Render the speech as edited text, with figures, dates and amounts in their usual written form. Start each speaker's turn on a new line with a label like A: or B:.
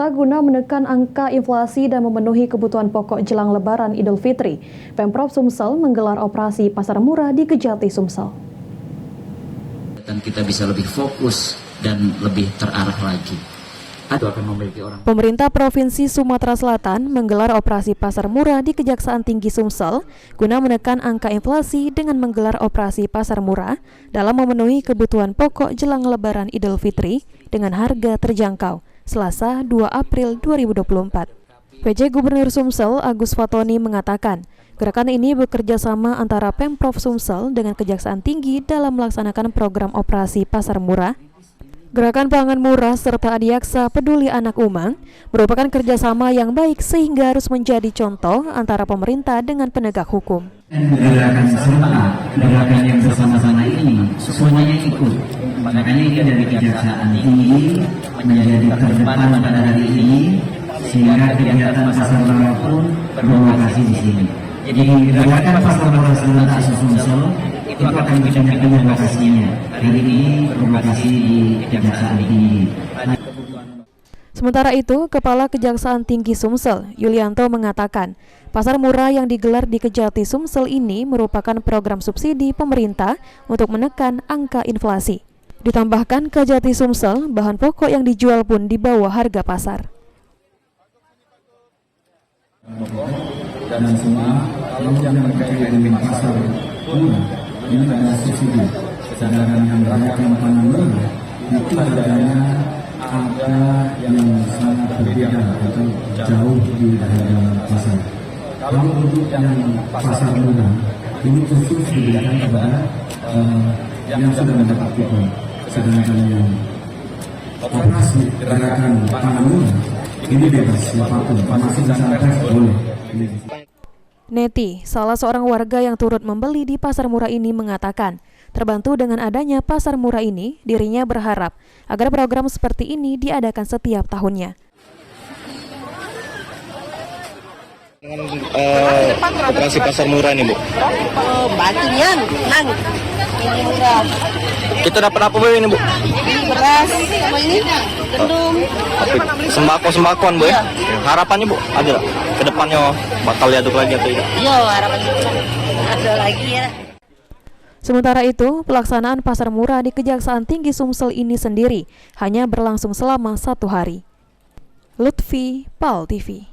A: Pemirsa, guna menekan angka inflasi dan memenuhi kebutuhan pokok jelang Lebaran Idul Fitri, Pemprov Sumsel menggelar operasi pasar murah di Kejati, Sumsel.
B: Dan kita bisa lebih fokus dan lebih terarah lagi.
A: Pemerintah Provinsi Sumatera Selatan menggelar operasi pasar murah di Kejaksaan Tinggi Sumsel guna menekan angka inflasi dengan menggelar operasi pasar murah dalam memenuhi kebutuhan pokok jelang Lebaran Idul Fitri dengan harga terjangkau. Selasa 2 April 2024. PJ Gubernur Sumsel Agus Fatoni mengatakan, gerakan ini bekerja sama antara Pemprov Sumsel dengan Kejaksaan Tinggi dalam melaksanakan program operasi pasar murah. Gerakan pangan murah serta Adiaksa Peduli Anak Umang merupakan kerjasama yang baik sehingga harus menjadi contoh antara pemerintah dengan penegak hukum.
B: Gerakan serta, gerakan yang bersama-sama ini semuanya ikut. Makanya ini dari Kejaksaan Tinggi menjadi terdepan pada hari ini sehingga kegiatan pasar murah pun berlokasi di sini. Jadi gerakan pasar murah serentak Sumsel itu akan dipindahkan lokasinya. Hari ini berlokasi di Kejaksaan Tinggi.
A: Sementara itu, Kepala Kejaksaan Tinggi Sumsel, Yulianto mengatakan, pasar murah yang digelar di Kejati Sumsel ini merupakan program subsidi pemerintah untuk menekan angka inflasi. Ditambahkan, Kejati Sumsel, bahan pokok yang dijual pun di bawah harga pasar.
C: Dan semua yang terkait dengan pasar murah ini adalah subsidi. Sedangkan yang beragam pangan murah itu harganya ada yang sangat berbeda atau jauh di harga pasar. Kalau untuk yang pasar murah ini khusus diberikan kepada yang sudah mendapat kupon. Sedangkan yang operasi gerakan pangan murah ini bebas siapapun, masuk sampai boleh.
A: Neti, salah seorang warga yang turut membeli di pasar murah ini mengatakan, terbantu dengan adanya pasar murah ini, dirinya berharap agar program seperti ini diadakan setiap tahunnya.
D: Dengan operasi pasar murah nih, Bu?
E: Bantunya tenang, ini murah.
D: Kita dapat apa, Bu, ini, Bu?
E: Ini beras, sama ini gandum.
D: Sembako-sembakoan, Bu, ya? Harapannya, Bu, ada ke depannya bakal diaduk lagi atau tidak?
E: Yo, harapannya ada lagi ya.
A: Sementara itu, pelaksanaan pasar murah di Kejaksaan Tinggi Sumsel ini sendiri hanya berlangsung selama 1 hari. Lutfi, PAL TV.